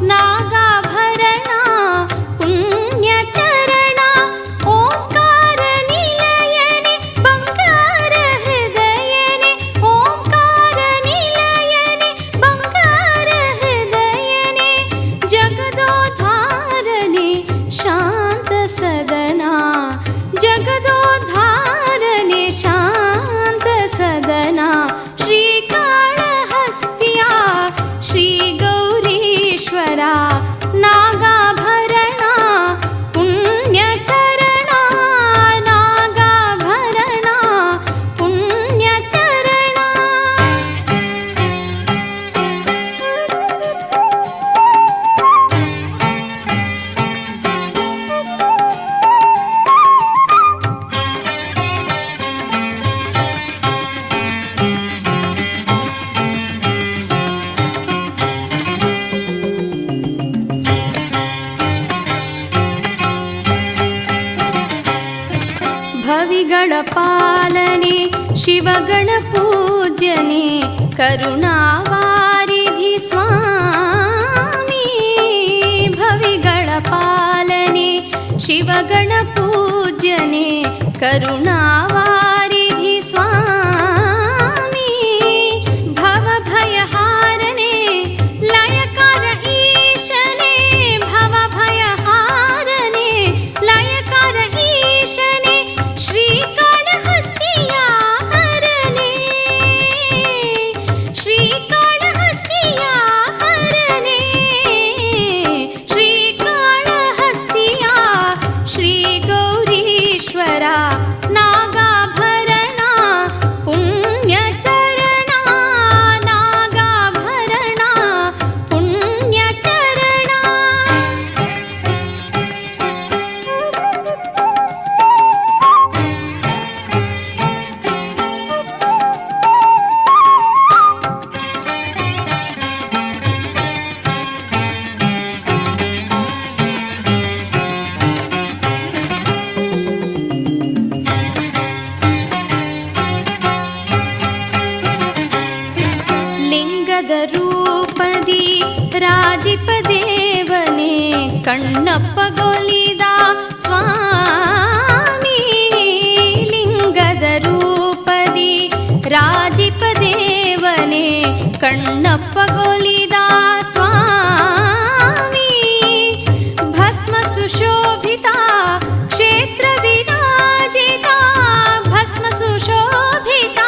ನಾಗಾಭರಣ ಪುಣ್ಯಚರಣ ಓಂಕಾರ ನಿಲಯನೆ ಬಂಗಾರ ಹೃದಯನೆ ಓಂಕಾರ ನಿಲಯನೆ ಬಂಗಾರ ಹೃದಯನೆ ಜಗದೋದ್ಧಾರನೆ ಶಾಂತ ಸದನ ಜಗದೋದ್ಧಾರನೆ ಶಾಂತ ಸದನ ಶ್ರೀಕಾಳಹಸ್ತಿಯ ಶ್ರೀ ಗೌರೀಶ್ವರ ನಾಗಾಭರಣ ಪುಣ್ಯಚರಣ ನಾಗಾಭರಣ ಪುಣ್ಯಚರಣ. ಭವಿಗಳ ಪಾಲನೆ ಶಿವಗಣ ಪೂಜ್ಯನೆ ಕರುಣಾವಾರಿಧಿ ಸ್ವಾಮಿ ಭವಿಗಳ ಪಾಲನೆ ಶಿವಗಣ ಪೂಜ್ಯನೆ ಕರುಣಾವಾರಿಧಿ ಸ್ವಾಮಿ ಭವಭಯಹಾರನೆ ಲಯಕಾರ ಈಶನೆ ಭವಭಯಹಾರನೆ ಲಯಕಾರ ಈಶನೆ ಶ್ರೀಕಾಳಹಸ್ತಿಯ ಹರನೆ ಶ್ರೀಕಾಳಹಸ್ತಿಯ ಹರನೆ ಶ್ರೀಕಾಳಹಸ್ತಿಯ ಶ್ರೀ ಗೌರೀಶ್ವರ ನಾಗಾಭರಣ ಪುಣ್ಯಚರಣ ನಾಗಾಭರಣ ಪುಣ್ಯಚರಣ. ಲಿಂಗದ ರೂಪದಿ ರಾಜಿಪದೇವನೆ ಕಣ್ಣಪ್ಪಗೊಲಿದ ಸ್ವಾಮಿ ಲಿಂಗದ ರೂಪದಿ ರಾಜಿಪದೇವನೆ ಕಣ್ಣಪ್ಪಗೊಲಿದ ಸ್ವಾಮಿ ಭಸ್ಮ ಸುಶೋಭಿತ ಕ್ಷೇತ್ರ ವಿರಾಜಿತ ಭಸ್ಮ ಸುಶೋಭಿತ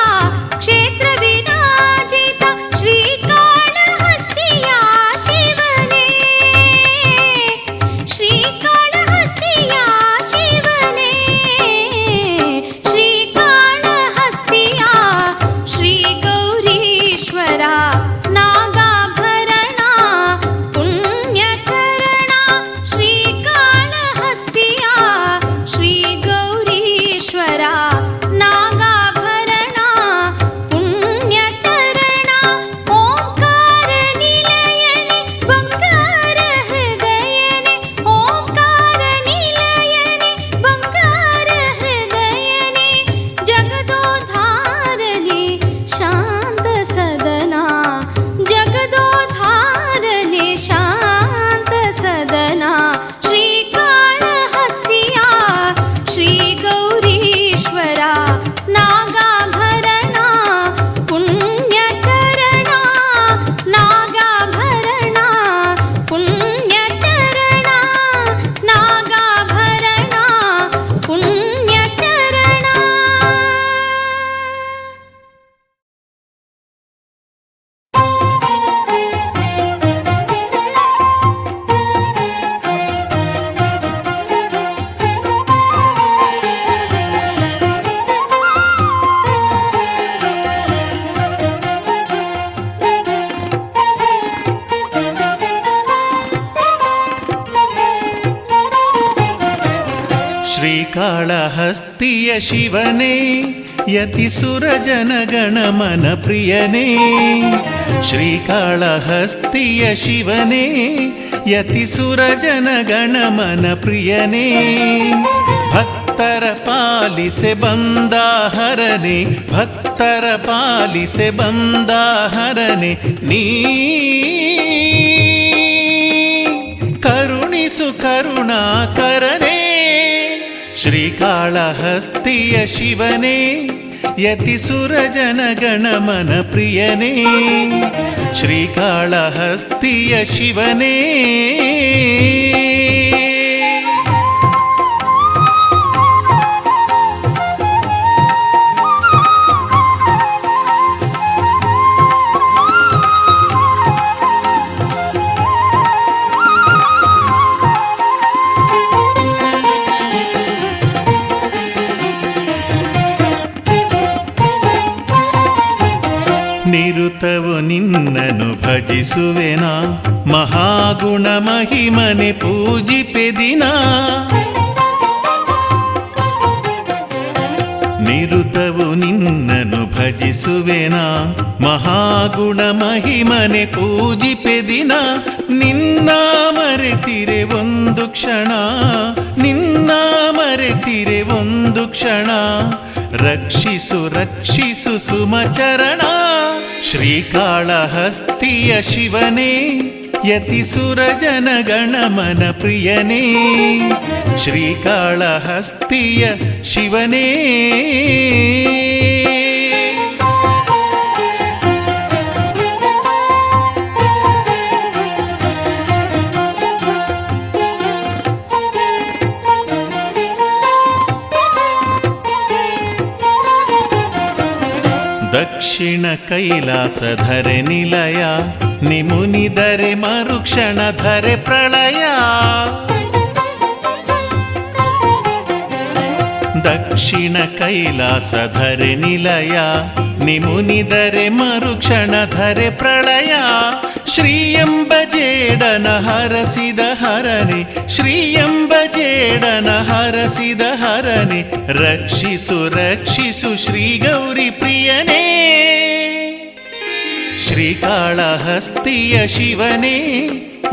ಕ್ಷೇತ್ರ ವಿರಾಜಿತ ಶ್ರೀಕಾಳಹಸ್ತಿಯ ಶಿವನೇ ಶ್ರೀಕಾಳಹಸ್ತಿಯ ಶಿವನೇ ಶ್ರೀಕಾಳಹಸ್ತಿಯ ಶ್ರೀ ಗೌರೀಶ್ವರ ನಾಗಾಭರಣ ಪುಣ್ಯಚರಣ ಶ್ರೀಕಾಳಹಸ್ತಿಯ ಶ್ರೀ ಗೌರೀಶ್ವರ ನಾಗಾಭರಣ ಪುಣ್ಯಚರಣ ಓಂಕಾರ ನಿಲಯನೆ ಬಂಗಾರ ಹೃದಯನೆ ಓಂಕಾರ ನಿಲಯನೆ ಬಂಗಾರ ಹೃದಯನೆ ಜಗದೋದ್ಧಾರನೆ ಶಾಂತ ಸದನ ಜಗದೋದ್ಧಾರನೆ ಶಾಂತ ಸದನ ಶ್ರೀಕಾಳಹಸ್ತಿಯ ಶ್ರೀ ಗೌರೀಶ್ವರ ನಾಗಾಭರಣ ಪುಣ್ಯಚರಣ ನಾಗಾಭರಣ ಪುಣ್ಯಚರಣ ನಾಗಾಭರಣ ಪುಣ್ಯಚರಣ. ಶ್ರೀಕಾಳಹಸ್ತಿಯ ಶಿವನೇ ಯತಿಸುರ ಜನಗಣಮನ ಪ್ರಿಯನೇ ಶ್ರೀಕಾಳಹಸ್ತಿಯ ಶಿವನೇ ಯತಿಸುರ ಜನಗಣಮನ ಪ್ರಿಯನೇ ಭಕ್ತರ ಪಾಲಿಸೆ ಬಂದಾಹರನೆ ಭಕ್ತರ ಪಾಲಿಸೆ ಬಂದಾಹರನೆ ನೀ ಕರುಣಾಕರನೇ ಶ್ರೀಕಾಳಹಸ್ತಿಯ ಶಿವನೇ ಯತಿಸುರ ಜನಗಣಮನ ಪ್ರಿಯನೇ ಶ್ರೀಕಾಳಹಸ್ತಿಯ ಶಿವನೇ ನಿರುತವು ನಿನ್ನನು ಭಜಿಸುವೆನಾ ಮಹಾಗುಣ ಮಹಿಮನೆ ಪೂಜಿಪೆದಿನ ನಿರುತವು ನಿನ್ನನು ಭಜಿಸುವೆನಾ ಮಹಾಗುಣ ಮಹಿಮನೆ ಪೂಜಿಪೆದಿನ ನಿನ್ನ ಮರೆತಿರೆ ಒಂದು ಕ್ಷಣ ನಿನ್ನ ಮರೆತಿರೆ ಒಂದು ಕ್ಷಣ ರಕ್ಷಿಸು ರಕ್ಷಿಸು ಸುಮಚರಣ ಶ್ರೀಕಾಳಹಸ್ತಿಯ ಶಿವನೇ ಯತಿಸುರ ಜನಗಣಮನ ಪ್ರಿಯನೇ ಶ್ರೀಕಾಳಹಸ್ತಿಯ ಶಿವನೇ ದಕ್ಷಿಣ ಕೈಲಾಸಧರೆ ನಿಲಯ ನಿಮುನಿದರೆ ಮರುಕ್ಷಣ ಧರೆ ಪ್ರಳಯ ದಕ್ಷಿಣ ಕೈಲಾಸಧರೆ ನಿಲಯ ನಿಮುನಿದರೆ ಮರುಕ್ಷಣ ಧರೆ ಪ್ರಳಯ ಶ್ರೀಯಂಬ ಜೇಡನ ಹರಸಿದ ಹರನೆ ಶ್ರೀಯಂಬ ಜೇಡನ ಹರಸಿದ ಹರನೆ ರಕ್ಷಿಸು ರಕ್ಷಿಸು ಶ್ರೀ ಗೌರಿ ಪ್ರಿಯನೇ ಶ್ರೀಕಾಳಹಸ್ತಿಯ ಶಿವನೇ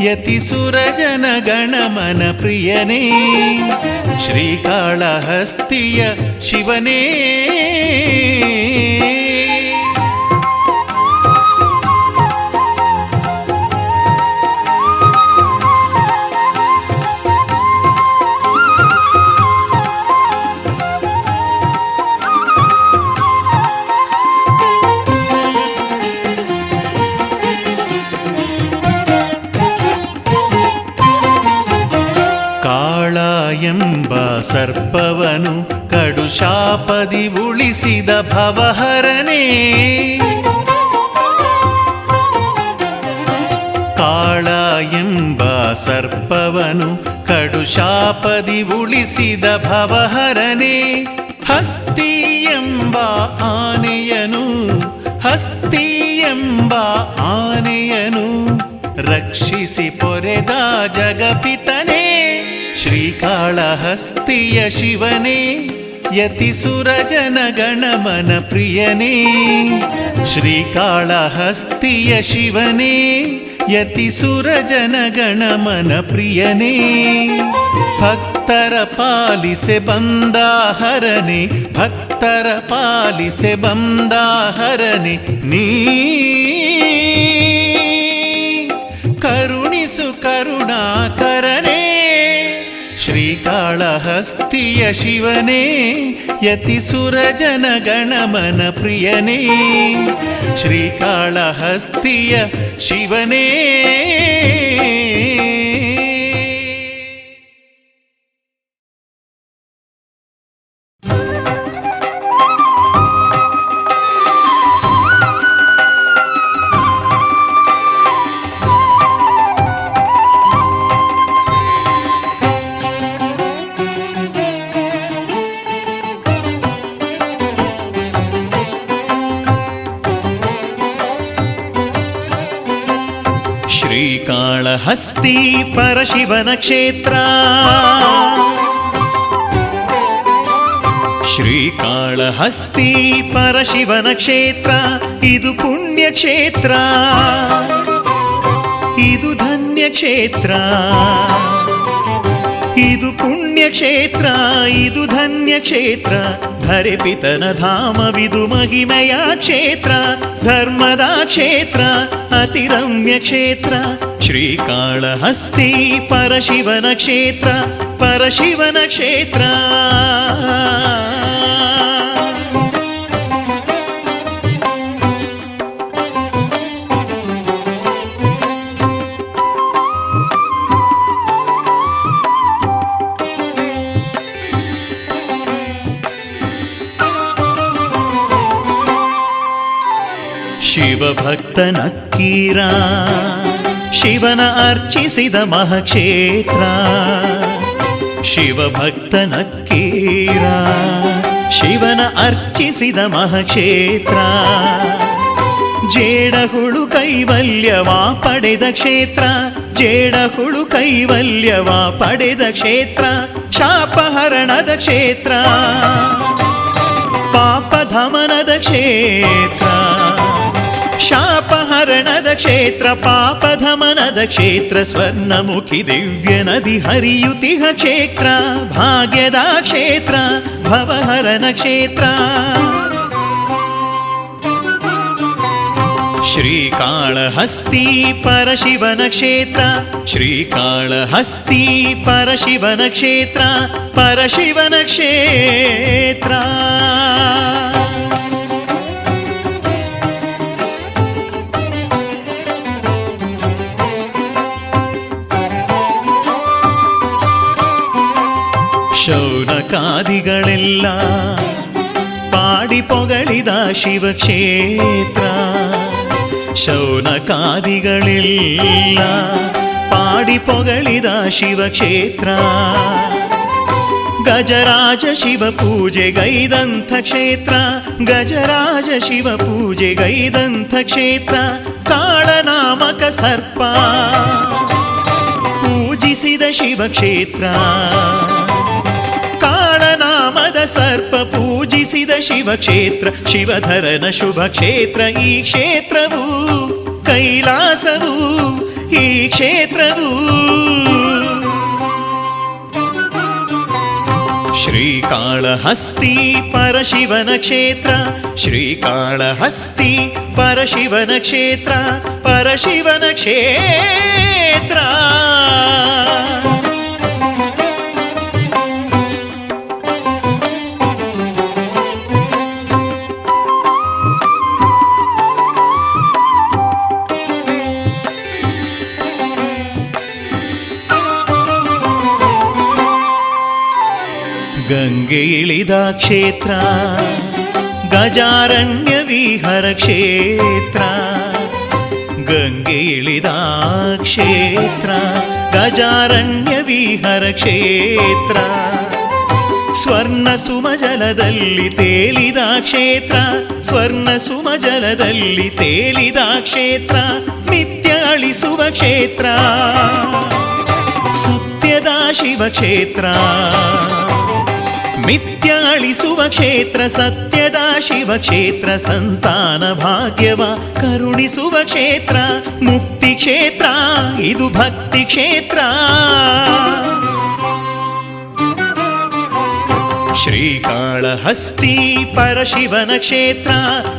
ಯತಿಸುರ ಜನಗಣಮನ ಪ್ರಿಯನೇ ಶ್ರೀಕಾಳಹಸ್ತಿಯ ಶಿವನೇ ಎಂಬ ಸರ್ಪವನು ಕಡು ಶಾಪದಿ ಉಳಿಸಿದ ಭವಹರನೇ ಕಾಳ ಎಂಬ ಸರ್ಪವನು ಕಡು ಶಾಪದಿ ಉಳಿಸಿದ ಭವಹರನೇ ಹಸ್ತಿ ಎಂಬ ಆನೆಯನು ಹಸ್ತಿ ಎಂಬ ಆನೆಯನು ರಕ್ಷಿಸಿ ಪೊರೆದ ಜಗಪಿತನೇ ಶ್ರೀಕಾಳಹಸ್ತಿಯ ಶಿವನೇ ಯತಿಸುರ ಜನಗಣಮನ ಪ್ರಿಯನೇ ಶ್ರೀಕಾಳಹಸ್ತಿಯ ಶಿವನೇ ಯತಿಸುರ ಜನಗಣಮನ ಪ್ರಿಯನೇ ಭಕ್ತರ ಪಾಲಿಸೆ ಬಂದಾಹರನೆ ಭಕ್ತರ ಪಾಲಿಸೆ ಬಂದಾಹರನೆ ನೀ ಕರುಣಿಸು ಕರುಣಾಕರನೇ ಶ್ರೀಕಾಳಹಸ್ತಿಯ ಶಿವನೇ ಯತಿಸುರ ಜನಗಣಮನ ಪ್ರಿಯನೇ ಶ್ರೀಕಾಳಹಸ್ತಿಯ ಶಿವನೇ ಶ್ರೀಕಾಳಹಸ್ತಿ ಪರಶಿವನ ಕ್ಷೇತ್ರ ಶ್ರೀಕಾಳಹಸ್ತಿ ಪರಶಿವನ ಕ್ಷೇತ್ರ ಇದು ಪುಣ್ಯ ಕ್ಷೇತ್ರ ಇದು ಧನ್ಯ ಕ್ಷೇತ್ರ ಇದು ಪುಣ್ಯ ಕ್ಷೇತ್ರ ಇದು ಧನ್ಯ ಕ್ಷೇತ್ರ ಧರೆ ಪಿತನ ಧಾಮವಿದು ಮಹಿಮೆಯ ಕ್ಷೇತ್ರ ಧರ್ಮದ ಕ್ಷೇತ್ರ ಅತಿ ರಮ್ಯ ಕ್ಷೇತ್ರ ಶ್ರೀಕಾಳಹಸ್ತಿ ಪರಶಿವನ ಕ್ಷೇತ್ರ ಪರಶಿವನ ಕ್ಷೇತ್ರ. ಶಿವಭಕ್ತನಕ್ಕೀರ ಶಿವನ ಅರ್ಚಿಸಿದ ಮಹಾಕ್ಷೇತ್ರ. ಶಿವಭಕ್ತನಕ್ಕೀರ ಶಿವನ ಅರ್ಚಿಸಿದ ಮಹಾಕ್ಷೇತ್ರ. ಜೇಡಹುಳು ಕೈವಲ್ಯವ ಪಡೆದ ಕ್ಷೇತ್ರ ಜೇಡಹುಳು ಕೈವಲ್ಯವ ಪಡೆದ ಕ್ಷೇತ್ರ. ಶಾಪಹರಣದ ಕ್ಷೇತ್ರ ಪಾಪಧಮನದ ಕ್ಷೇತ್ರ. ಶಾಪಹರಣದ ಕ್ಷೇತ್ರ ಪಾಪಧಮನದ ಕ್ಷೇತ್ರ. ಸ್ವರ್ಣಮುಖಿ ದಿವ್ಯ ನದಿ ಹರಿಯುತಿಹ ಕ್ಷೇತ್ರ ಭಾಗ್ಯದ ಕ್ಷೇತ್ರ ಭವಹರನ ಕ್ಷೇತ್ರ. ಶ್ರೀಕಾಳಹಸ್ತಿ ಪರಶಿವನ ಕ್ಷೇತ್ರ ಶ್ರೀಕಾಳಹಸ್ತಿ ಪರಶಿವನ ಕ್ಷೇತ್ರ ಪರಶಿವನ ಕ್ಷೇತ್ರ. ಶೌನಕಾದಿಗಳೆಲ್ಲ ಪಾಡಿ ಪೊಗಳಿದ ಶಿವಕ್ಷೇತ್ರ. ಶೌನಕಾದಿಗಳೆಲ್ಲ ಪಾಡಿ ಪೊಗಳಿದ ಶಿವಕ್ಷೇತ್ರ. ಗಜರಾಜ ಶಿವ ಪೂಜೆಗೈದಂಥ ಕ್ಷೇತ್ರ ಗಜರಾಜ ಶಿವ ಪೂಜೆಗೈದಂಥ ಕ್ಷೇತ್ರ. ಕಾಳನಾಮಕ ಸರ್ಪ ಪೂಜಿಸಿದ ಶಿವಕ್ಷೇತ್ರ. ಕಾಳನಾಮದ ಸರ್ಪ ಪೂಜಿಸಿದ ಶಿವಕ್ಷೇತ್ರ. ಶಿವಧರನ ಶುಭ ಕ್ಷೇತ್ರ ಈ ಕ್ಷೇತ್ರವು ಕೈಲಾಸವು ಈ ಕ್ಷೇತ್ರವು. ಶ್ರೀಕಾಳಹಸ್ತಿ ಪರಶಿವನ ಕ್ಷೇತ್ರ ಶ್ರೀಕಾಳಹಸ್ತಿ ಪರಶಿವನ ಕ್ಷೇತ್ರ ಪರಶಿವನ ಕ್ಷೇತ್ರ. ಗಂಗೆ ಇಳಿದ ಕ್ಷೇತ್ರ ಗಜಾರಣ್ಯ ವಿಹಾರ ಕ್ಷೇತ್ರ. ಗಂಗೆ ಇಳಿದ ಕ್ಷೇತ್ರ ಗಜಾರಣ್ಯ ವಿಹಾರ ಕ್ಷೇತ್ರ. ಸ್ವರ್ಣ ಸುಮಜಲದಲ್ಲಿ ತೇಲಿದ ಕ್ಷೇತ್ರ ಸ್ವರ್ಣ ಸುಮಜಲದಲ್ಲಿ ತೇಲಿದ ಕ್ಷೇತ್ರ. ಮಿಥ್ಯ ಅಳಿಸುವ ಕ್ಷೇತ್ರ ಸತ್ಯದ ಶಿವಕ್ಷೇತ್ರ. ಮಿಥ್ಯ ಅಳಿಸುವ ಕ್ಷೇತ್ರ ಸತ್ಯದ ಶಿವಕ್ಷೇತ್ರ. ಸಂತಾನ ಭಾಗ್ಯವ ಕರುಣಿಸುವ ಕ್ಷೇತ್ರ ಮುಕ್ತಿ ಕ್ಷೇತ್ರ ಇದು ಭಕ್ತಿ ಕ್ಷೇತ್ರ. ಶ್ರೀಕಾಳಹಸ್ತಿ ಪರಶಿವನ ಕ್ಷೇತ್ರ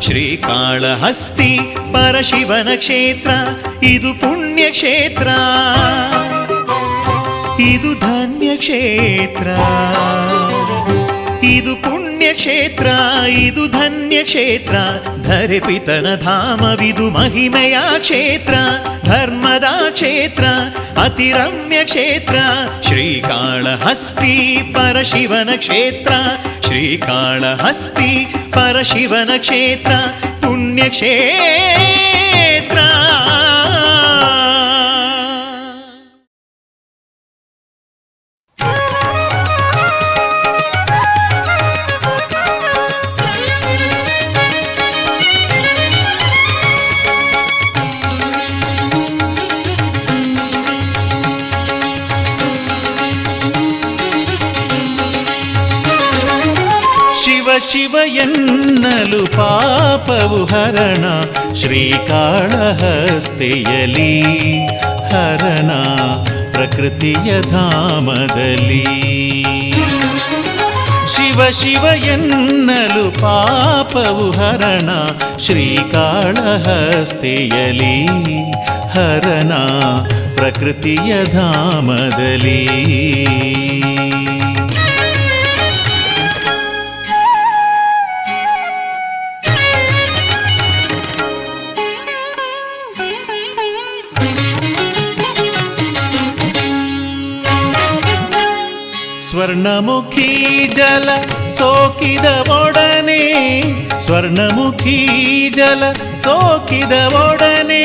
ಶ್ರೀಕಾಳಹಸ್ತಿ ಪರಶಿವನ ಕ್ಷೇತ್ರ. ಇದು ಪುಣ್ಯ ಕ್ಷೇತ್ರ ಇದು ಧನ್ಯ ಕ್ಷೇತ್ರ. ಇದು ಪುಣ್ಯ ಕ್ಷೇತ್ರ ಇದು ಧನ್ಯ ಕ್ಷೇತ್ರ. ಧರೆಪಿತನ ಧಾಮವಿದು ಮಹಿಮೆಯ ಕ್ಷೇತ್ರ ಧರ್ಮದ ಕ್ಷೇತ್ರ ಅತಿ ರಮ್ಯ ಕ್ಷೇತ್ರ. ಶ್ರೀಕಾಳಹಸ್ತಿ ಪರಶಿವನ ಕ್ಷೇತ್ರ ಶ್ರೀಕಾಳಹಸ್ತಿ ಪರಶಿವನ ಕ್ಷೇತ್ರ ಪುಣ್ಯ ಕ್ಷೇತ್ರ. ಶಿವ ಎನ್ನಲು ಪಾಪವು ಹರಣ ಶ್ರೀಕಾಳಹಸ್ತಿಯಲಿ ಹರಣ ಪ್ರಕೃತಿಯ ಧಾಮದಲ್ಲಿ. ಶಿವ ಶಿವ ಎನ್ನಲು ಪಾಪವು ಹರಣ ಶ್ರೀಕಾಳಹಸ್ತಿಯಲಿ ಹರಣ ಪ್ರಕೃತಿಯ ಧಾಮದಲ್ಲಿ. ಸ್ವರ್ಣಮುಖಿ ಜಲ ಸೋಕಿದ ಒಡನೆ, ಸ್ವರ್ಣಮುಖಿ ಜಲ ಸೋಕಿದ ಒಡನೆ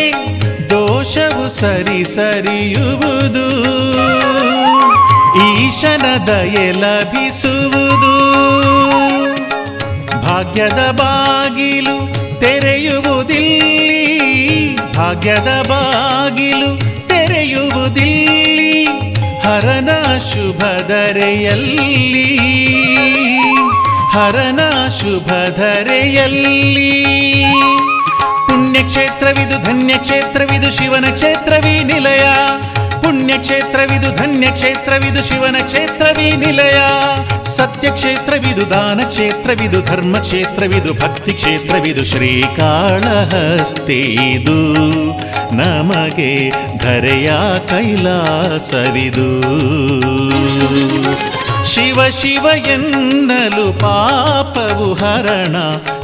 ದೋಷವು ಸರಿಯುವುದು, ಈಶನ ದಯೆ ಲಭಿಸುವುದು. ಭಾಗ್ಯದ ಬಾಗಿಲು ತೆರೆಯುವುದಿಲ್ಲಿ, ಭಾಗ್ಯದ ಬಾಗಿಲು ತೆರೆಯುವುದಿಲ್ಲಿ ಹರನ ಶುಭಧರೆಯಲ್ಲಿ, ಹರನ ಶುಭಧರೆಯಲ್ಲಿ. ಪುಣ್ಯಕ್ಷೇತ್ರವಿದು ಧನ್ಯಕ್ಷೇತ್ರವಿದು ಶಿವನ ಕ್ಷೇತ್ರವೀ ನಿಲಯ, ಪುಣ್ಯಕ್ಷೇತ್ರವಿದು ಧನ್ಯಕ್ಷೇತ್ರವಿದು ಶಿವನ ಕ್ಷೇತ್ರವೀ ನಿಲಯ. ಸತ್ಯಕ್ಷೇತ್ರವಿದು ದಾನ ಕ್ಷೇತ್ರವಿದು ಧರ್ಮ ಕ್ಷೇತ್ರವಿದು ಭಕ್ತಿ ಕ್ಷೇತ್ರವಿದು ಶ್ರೀಕಾಳಹಸ್ತಿದು ನಮಗೆ ಧರೆಯ ಕೈಲಾಸವಿದು. ಶಿವ ಶಿವ ಎನ್ನಲು ಪಾಪವು ಹರಣ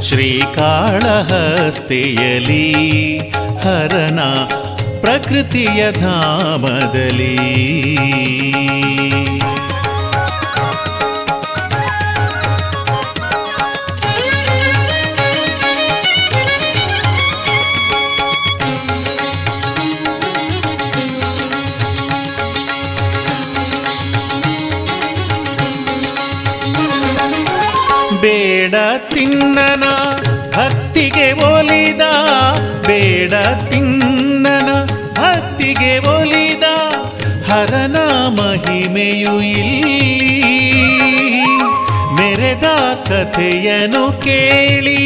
ಶ್ರೀಕಾಳಹಸ್ತಿಯಲಿ ಹರಣ ಪ್ರಕೃತಿಯ ಧಾಮದಲ್ಲಿ. ಬೇಡ ತಿನ್ನನ ಭಕ್ತಿಗೆ ಒಲಿದ, ಬೇಡ ತಿನ್ನನ ಭಕ್ತಿಗೆ ಒಲಿದ ಹರನ ಮಹಿಮೆಯು ಇಲ್ಲಿ ಮೆರೆದ ಕಥೆಯನು ಕೇಳಿ.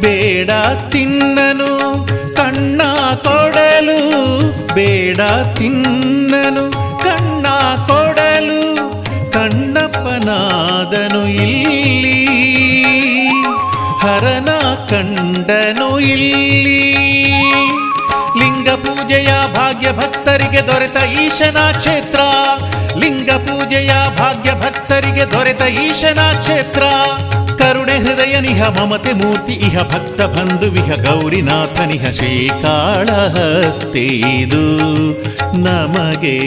ಬೇಡ ತಿನ್ನನು ಕಣ್ಣ ಕೊಡಲು, ಬೇಡ ತಿನ್ನನು ಕಣ್ಣ ಕೊಡಲು ಕಣ್ಣಪ್ಪನಾದನು ಇಲ್ಲಿ ಹರನ ಕಂಡನು ಇಲ್ಲಿ. ಲಿಂಗ ಪೂಜೆಯ ಭಾಗ್ಯ ಭಕ್ತರಿಗೆ ದೊರೆತ ಈಶನ ಕ್ಷೇತ್ರ, ಲಿಂಗ ಪೂಜೆಯ ಭಾಗ್ಯ ಭಕ್ತರಿಗೆ ದೊರೆತ ಈಶನ ಕ್ಷೇತ್ರ. ಕರುಣೆ ಹೃದಯನಿಹ ಮಮತೆ ಮೂರ್ತಿ ಇಹ ಭಕ್ತ ಬಂಧುವಿಹ ಗೌರಿನಾಥನಿಹ ಶ್ರೀಕಾಳಹಸ್ತಿದು ನಮಗೆ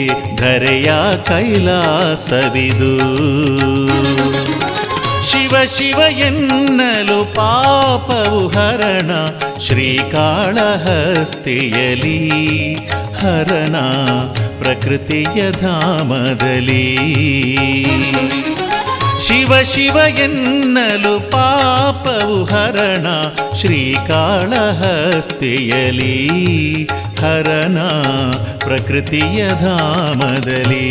ಧರೆಯ ಕೈಲಾಸವಿದು. ಶಿವ ಶಿವ ಎನ್ನಲು ಪಾಪವು ಹರಣ ಶ್ರೀಕಾಳಹಸ್ತಿಯಲಿ ಹರಣ ಪ್ರಕೃತಿಯ ಧಾಮದಲ್ಲಿ. ಶಿವ ಶಿವ ಎನ್ನಲು ಪಾಪವು ಹರಣ ಶ್ರೀಕಾಳಹಸ್ತಿಯಲಿ ಹರಣ ಪ್ರಕೃತಿಯ ಧಾಮದಲ್ಲಿ.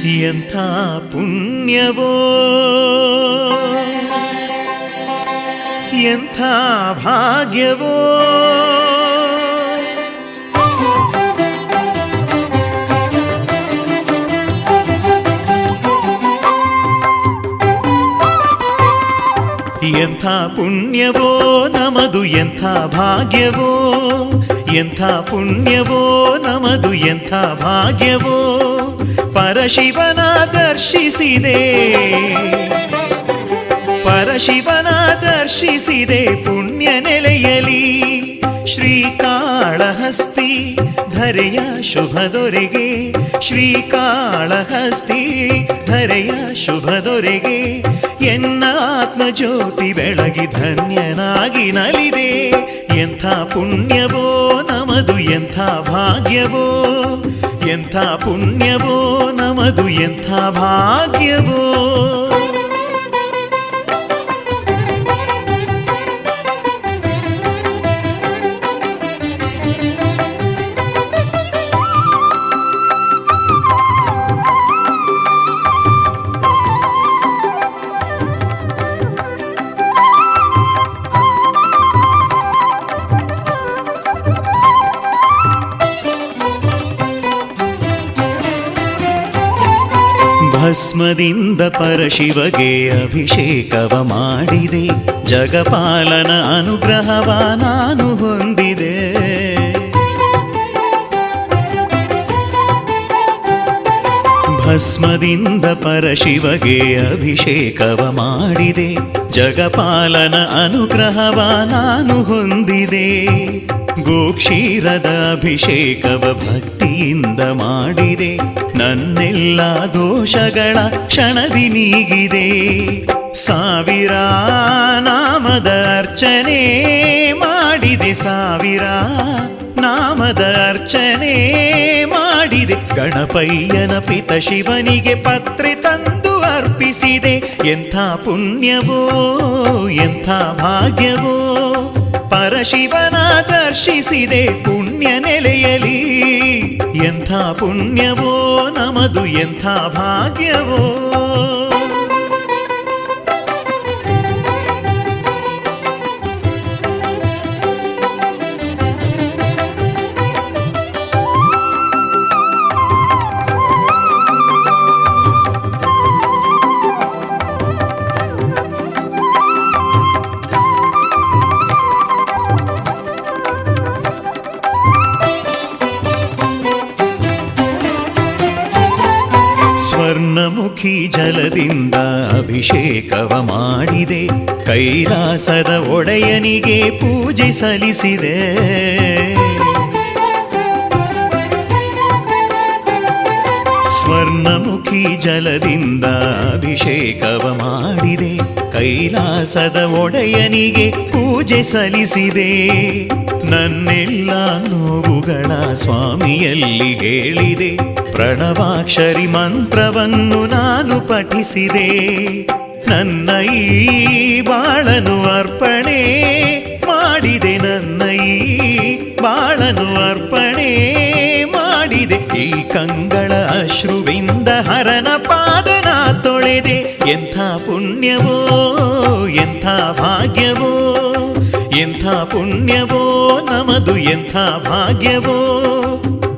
ಎಂಥ ಪುಣ್ಯವೋ ಎಂಥ ಭಾಗ್ಯವೋ. ಎಂಥ ಪುಣ್ಯವೋ ನಮದು ಎಂಥ ಭಾಗ್ಯವೋ, ಎಂಥ ಪುಣ್ಯವೋ ನಮದು ಎಂಥ ಭಾಗ್ಯವೋ. ಪರಶಿವನ ದರ್ಶಿಸಿದೆ, ಪರಶಿವನ ದರ್ಶಿಸಿದೆ ಪುಣ್ಯ ನೆಲೆಯಲಿ. ಶ್ರೀಕಾಳಹಸ್ತಿ ಧರೆಯ ಶುಭ ದೊರೆಗೆ, ಶ್ರೀಕಾಳಹಸ್ತಿ ಧರೆಯ ಶುಭ ದೊರೆಗೆ. ಎನ್ನ ಆತ್ಮಜ್ಯೋತಿ ಬೆಳಗಿ ಧನ್ಯನಾಗಿ ನಲಿದೆ. ಎಂಥ ಪುಣ್ಯವೋ ನಮದು ಎಂಥ ಭಾಗ್ಯವೋ, ಎಂಥ ಪುಣ್ಯವೋ ನಮದು ಎಂಥ ಭಾಗ್ಯವೋ. ಭಸ್ಮದಿಂದ ಪರಶಿವಗೆ ಅಭಿಷೇಕವ ಮಾಡಿದೆ, ಜಗಪಾಲನ ಅನುಗ್ರಹವ ನಾನು ಹೊಂದಿದೆ. ಭಸ್ಮದಿಂದ ಪರಶಿವಗೆ ಅಭಿಷೇಕವ ಮಾಡಿದೆ, ಜಗಪಾಲನ ಅನುಗ್ರಹವ ನಾನು ಹೊಂದಿದೆ. ಗೋಕ್ಷೀರದ ಅಭಿಷೇಕವ ಭಕ್ತಿಯಿಂದ ಮಾಡಿದೆ, ನನ್ನೆಲ್ಲ ದೋಷಗಳ ಕ್ಷಣದಿ ನೀಗಿದೆ. ಸಾವಿರ ನಾಮದ ಅರ್ಚನೆ ಮಾಡಿದೆ, ಸಾವಿರ ನಾಮದ ಅರ್ಚನೆ ಮಾಡಿದೆ. ಗಣಪಯ್ಯನ ಪಿತ ಶಿವನಿಗೆ ಪತ್ರೆ ತಂದು ಅರ್ಪಿಸಿದೆ. ಎಂಥ ಪುಣ್ಯವೋ ಎಂಥ ಭಾಗ್ಯವೋ, ಪರಶಿವನ ದರ್ಶಿಸಿದೆ ಪುಣ್ಯ ನೆಲೆಯಲಿ. ಎಂಥ ಪುಣ್ಯವೋ ನಮದು ಎಂಥ ಭಾಗ್ಯವೋ. ಸ್ವರ್ಣಮುಖಿ ಜಲದಿಂದ ಅಭಿಷೇಕವ ಮಾಡಿದೆ, ಕೈಲಾಸದ ಒಡೆಯನಿಗೆ ಪೂಜೆ ಸಲ್ಲಿಸಿದೆ. ಸ್ವರ್ಣಮುಖಿ ಜಲದಿಂದ ಅಭಿಷೇಕವ ಮಾಡಿದೆ, ಕೈಲಾಸದ ಒಡೆಯನಿಗೆ ಪೂಜೆ ಸಲ್ಲಿಸಿದೆ. ನನ್ನೆಲ್ಲ ನೋವುಗಳ ಸ್ವಾಮಿಯಲ್ಲಿ ಹೇಳಿದೆ, ಪ್ರಣವಾಕ್ಷರಿ ಮಂತ್ರವನ್ನು ನಾನು ಪಠಿಸಿದೆ. ನನ್ನ ಈ ಬಾಳನು ಅರ್ಪಣೆ ಮಾಡಿದೆ, ನನ್ನ ಈ ಬಾಳನು ಅರ್ಪಣೆ ಮಾಡಿದೆ. ಈ ಕಂಗಳ ಅಶ್ರುವಿಂದ ಹರನ ಪಾದನ ತೊಳೆದೆ. ಎಂಥ ಪುಣ್ಯವೋ ಎಂಥ ಭಾಗ್ಯವೋ, ಎಂಥ ಪುಣ್ಯವೋ ನಮದು ಎಂಥ ಭಾಗ್ಯವೋ.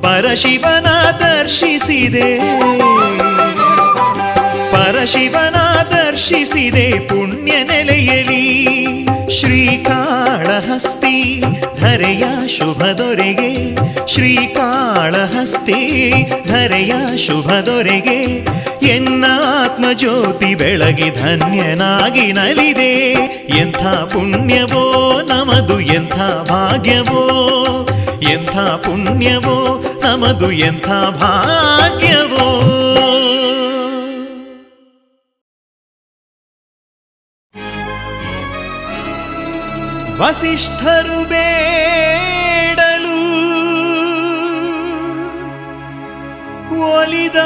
ಪರಶಿವನ ದರ್ಶಿಸಿದೆ, ಪರಶಿವನ ದರ್ಶಿಸಿದೆ ಪುಣ್ಯ ನೆಲೆಯಲಿ. ಶ್ರೀಕಾಳಹಸ್ತಿ ಧರೆಯ ಶುಭ ದೊರೆಗೆ, ಶ್ರೀಕಾಳಹಸ್ತಿ ಧರೆಯ ಶುಭ ದೊರೆಗೆ. ಎನ್ನ ಆತ್ಮಜ್ಯೋತಿ ಬೆಳಗಿ ಧನ್ಯನಾಗಿ ನಲಿದೆ. ಎಂಥ ಪುಣ್ಯವೋ ನಮದು ಎಂಥ ಭಾಗ್ಯವೋ, ಎಂಥ ಪುಣ್ಯವೋ ನಮದು ಎಂಥ ಭಾಗ್ಯವೋ. ವಸಿಷ್ಠರು ಬೇಡಲು ಒಲಿದ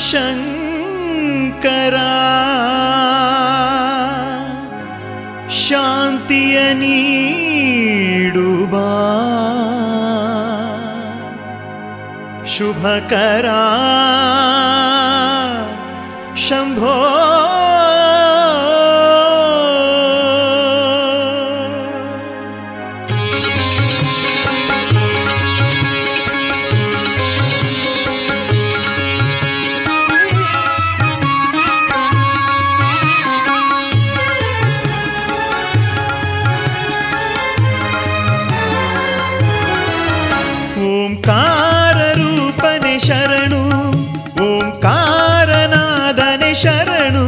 ಶಂಕರ, ಶಾಂತಿಯ ನೀಡುಬಾ ಶುಭಕರ. ಶಂಭೋ. ಓಂಕಾರ ರೂಪನೆ ಶರಣು, ಓಂಕಾರನಾದನೆ ಶರಣು,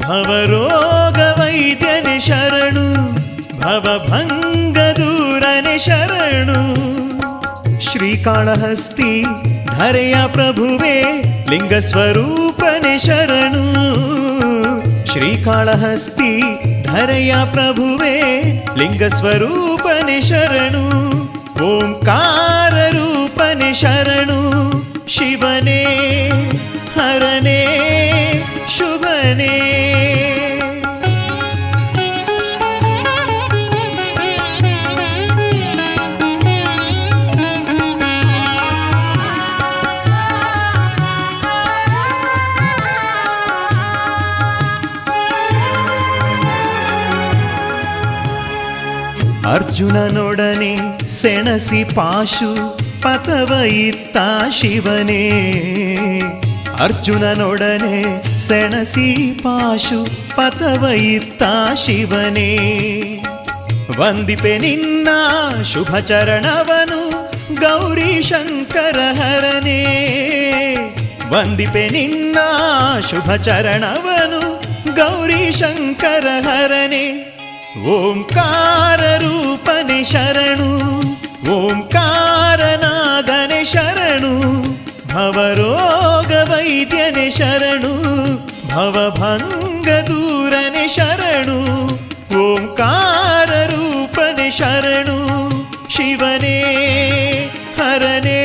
ಭವರೋಗ ವೈದ್ಯನೆ ಶರಣು, ಭವಭಂಗ ದೂರನೆ ಶರಣು. ಶ್ರೀಕಾಳಹಸ್ತಿ ಧರೆಯ ಪ್ರಭುವೇ ಲಿಂಗ ಸ್ವರೂಪನೆ ಶರಣು. ಶ್ರೀಕಾಳಹಸ್ತಿ ಧರೆಯ ಪ್ರಭುವೇ ಲಿಂಗ ಸ್ವರೂಪನೆ ಶರಣು. ಓಂಕಾರ ರೂಪನೆ ಶರಣು, ಶಿವನೇ ಹರನೇ ಶುಭನೇ. ಅರ್ಜುನನೊಡನೆ ಸೆಣಸಿ ಪಾಶು ಪತವ ಇತ್ತ ಶಿವನೇ. ಅರ್ಜುನನೊಡನೆ ಸೆಣಸಿ ಪಾಶು ಪತವ ಇತ್ತ ಶಿವನೇ. ವಂದಿಪೆ ನಿನ್ನ ಶುಭ ಚರಣವನು ಗೌರಿ ಶಂಕರ ಹರನೇ. ವಂದಿಪೆ ನಿನ್ನ ಶುಭ ಚರಣವನು ಗೌರಿ ಶಂಕರ ಹರನೇ. ಓಂಕಾರ ರೂಪನೆ ಶರಣು, ಓಂಕಾರನಾದನೆ ಶರಣು, ಭವರೋಗ ವೈದ್ಯನೆ ಶರಣು, ಭವಭಂಗ ದೂರನೆ ಶರಣು. ಓಂಕಾರ ರೂಪನೆ ಶರಣು, ಶಿವನೇ ಹರನೇ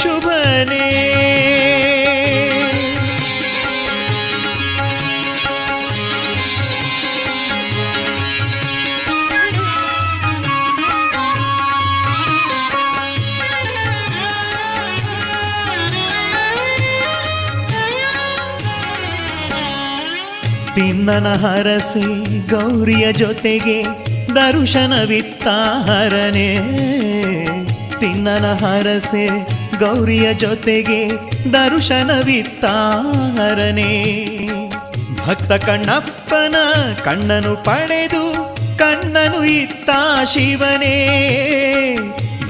ಶುಭನೇ. ತಿನ್ನನ ಹರಸೆ ಗೌರಿಯ ಜೊತೆಗೆ ದರುಶನವಿತ್ತ ಹರನೇ. ತಿನ್ನನ ಹರಸೆ ಗೌರಿಯ ಜೊತೆಗೆ ದರುಶನವಿತ್ತ ಹರನೇ. ಭಕ್ತ ಕಣ್ಣಪ್ಪನ ಕಣ್ಣನು ಪಡೆದು ಕಣ್ಣನು ಇತ್ತ ಶಿವನೇ.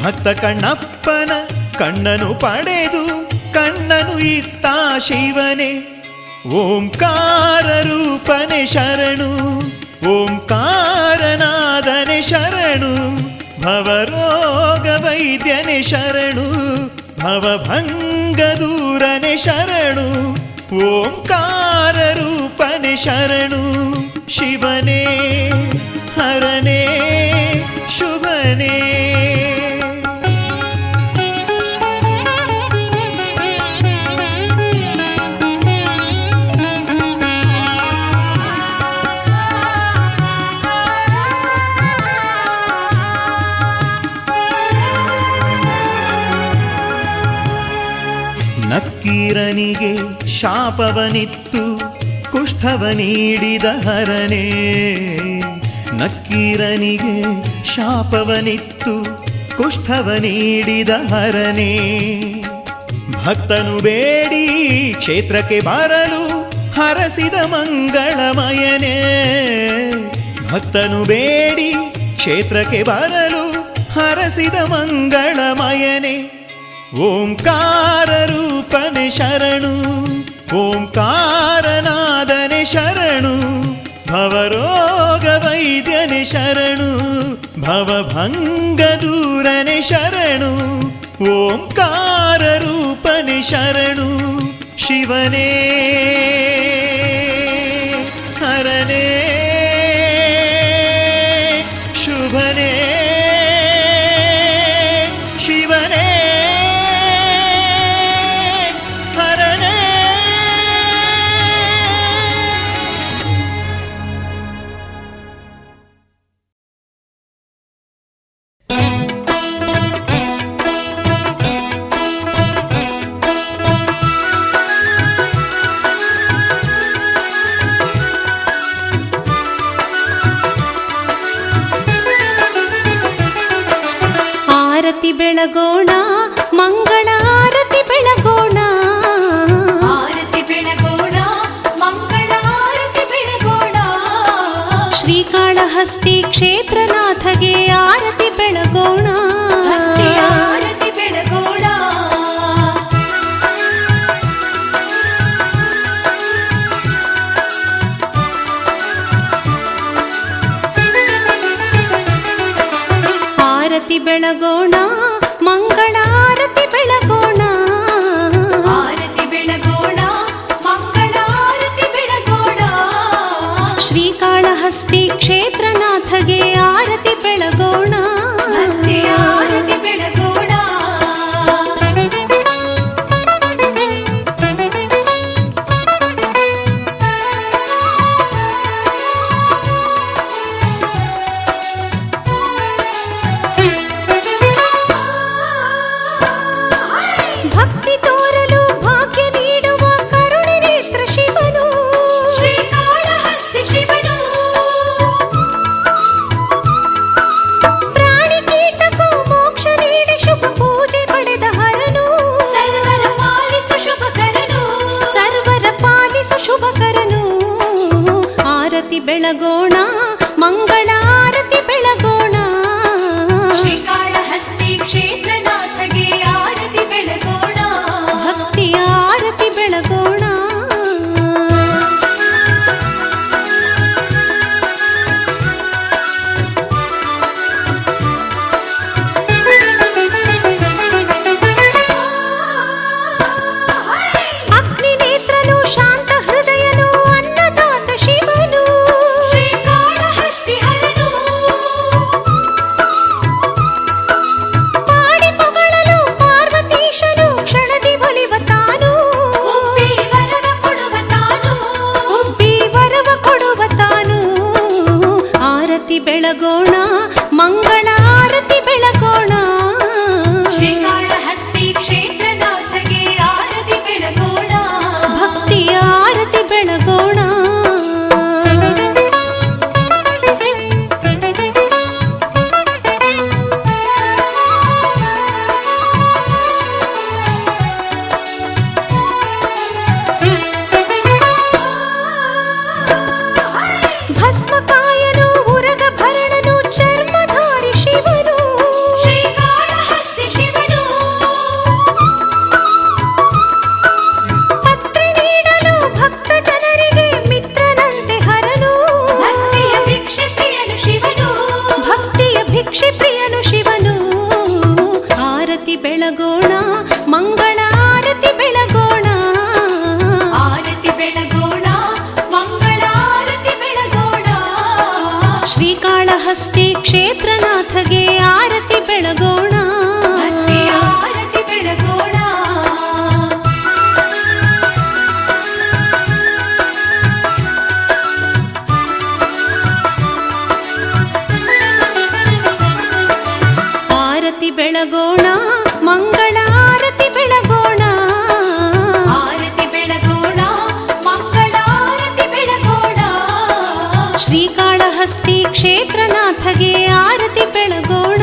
ಭಕ್ತ ಕಣ್ಣಪ್ಪನ ಕಣ್ಣನು ಪಡೆದು ಕಣ್ಣನು ಇತ್ತ ಶಿವನೇ. ಓಂಕಾರ ರೂಪನೆ ಶರಣು, ಓಂಕಾರನಾದನೆ ಶರಣು, ಭವರೋಗ ವೈದ್ಯನೆ ಶರಣು, ಭವಭಂಗ ದೂರನೆ ಶರಣು. ಓಂಕಾರ ರೂಪನೆ ಶರಣು, ಶಿವನೇ ಹರನೇ ಶುಭನೇ. ನಕ್ಕೀರನಿಗೆ ಶಾಪವನಿತ್ತು ಕುಷ್ಠವ ನೀಡಿದ ಹರನೇ. ನಕ್ಕೀರನಿಗೆ ಶಾಪವನಿತ್ತು ಕುಷ್ಠವ ನೀಡಿದ ಹರನೇ. ಭಕ್ತನು ಬೇಡಿ ಕ್ಷೇತ್ರಕ್ಕೆ ಬರಲು ಹರಸಿದ ಮಂಗಳಮಯನೇ. ಭಕ್ತನು ಬೇಡಿ ಕ್ಷೇತ್ರಕ್ಕೆ ಬರಲು ಹರಸಿದ ಮಂಗಳಮಯನೇ. ಓಂಕಾರ ರೂಪನೆ ಶರಣು, ಓಂಕಾರನಾದನೆ ಶರಣು, ಭವರೋಗ ವೈದ್ಯನೆ ಶರಣು, ಭವಭಂಗ ದೂರನೆ ಶರಣು. ಓಂಕಾರ ರೂಪನೆ ಶರಣು, ಶಿವನೇ ಹರನೇ ಶುಭನೇ. ಶಿವನೇ ಹರನೇ. ಆರತಿ ಬೆಳಗೋಣ ಮಂಗಳ ಆರತಿ ಬೆಳಗೋಣ ಆರತಿ ಬೆಳಗೋಣ ಮಂಗಳ ಆರತಿ ಬೆಳಗೋಣ ಶ್ರೀಕಾಳಹಸ್ತಿ ಕ್ಷೇತ್ರನಾಥಗೆ ಆರತಿ ಬೆಳಗೋಣ ಭಕ್ತಿಯ ಆರತಿ ಬೆಳಗೋಣ ಆರತಿ ಬೆಳಗೋಣ ಮಂಗಳ ಆರತಿ ಬೆಳಗೋಣ ಆರತಿ ಬೆಳಗೋಣ ಮಂಗಳ ಆರತಿ ಬೆಳಗೋಣ ಶ್ರೀಕಾಳಹಸ್ತಿ ಕ್ಷೇತ್ರನಾಥಗೆ ಆರತಿ ಬೆಳಗೋಣ ಭಕ್ತಿಯ ಆರತಿ ಬೆಳಗೋಣ ಭಕ್ತಿ ತೋರಲು ಭಾಗ್ಯ ನೀಡುವ ಕರುಣೆ ನೇತ್ರ ಶಿವನು ಶ್ರೀಕಾಳಹಸ್ತಿ ಶಿವನು ಪ್ರಾಣಿ ಕೀಟಕ್ಕೂ ಮೋಕ್ಷ ನೀಡಿ ಶುಭ ಪೂಜೆ ಪಡೆದ ಹರನು ಸರ್ವರ ಪಾಲಿಸು ಶುಭಕರನು ಸರ್ವರ ಪಾಲಿಸು ಶುಭಕರನು ಆರತಿ ಬೆಳಗೋಣ ಮಂಗಳ ಆರತಿ ಬೆಳಗೋಣ ಶ್ರೀಕಾಳಹಸ್ತಿ ಕ್ಷೇತ್ರನಾಥಗೆ ಆರತಿ ಬೆಳಗೋಣ ಭಕ್ತಿಯ ಆರತಿ ಬೆಳಗೋಣ ಅಗ್ನಿ ನೇತ್ರನು ಶಾಂತ ಹೃದಯನು ಅನ್ನದಾತ ಶಿವನು ಶ್ರೀಕಾಳಹಸ್ತಿ ಹರನು ಪಾಡಿ ಪೊಗಳಲು ಪಾರ್ವತೀಶನು ಕ್ಷಣದಿ ಒಲಿವ ತಾನು ಉಪ್ಪಿ ವರವ ಕೊಡುವ ತಾನು ಉಬ್ಬಿ ವರವ ಕೊಡುವ ತಾನು ಆರತಿ ಬೆಳಗೋಣ ಮಂಗಳ ಆರತಿ ಬೆಳಗೋಣ ಶ್ರೀಕಾಳಹಸ್ತಿ ಕ್ಷೇತ್ರನಾಥಗೆ ಆರತಿ ಬೆಳಗೋಣ ಭಕ್ತಿಯ ಆರತಿ ಬೆಳಗೋಣ ಭಸ್ಮಕಾಯನು ಉರಗ ಭರಣನು ಚರ್ಮಧಾರಿ ಶಿವನು ಶ್ರೀಕಾಳಹಸ್ತಿ ಶಿವನು ಪತ್ರಿ ನೀಡಲು ಭಕ್ತ ಜನರಿಗೆ ಮಿತ್ರನಂತೆ ಹರನು ಭಕ್ತಿಯ ಭಿಕ್ಷೆ ಪ್ರಿಯನು ಶಿವನು ಭಕ್ತಿಯ ಭಿಕ್ಷೆ ಪ್ರಿಯನು ಶಿವನು ಆರತಿ ಬೆಳಗೋಣ ಮಂಗಳ ಆರತಿ ಬೆಳಗೋಣ ಆರತಿ ಬೆಳಗೋಣ ಮಂಗಳ ಆರತಿ ಬೆಳಗೋಣ ಶ್ರೀಕಾಳಹಸ್ತಿ ಕ್ಷೇತ್ರನಾಥಗೆ ಆರತಿ ಬೆಳಗೋಣ ಭಕ್ತಿಯ ಆರತಿ ಬೆಳಗೋಣ ಆರತಿ ಬೆಳಗೋಣ ಮಂಗಳ ಆರತಿ ಬೆಳಗೋಣ ಆರತಿ ಬೆಳಗೋಣ ಮಂಗಳ ಆರತಿ ಬೆಳಗೋಣ ಶ್ರೀಕಾಳಹಸ್ತಿ ಕ್ಷೇತ್ರನಾಥಗೆ ಆರತಿ ಬೆಳಗೋಣ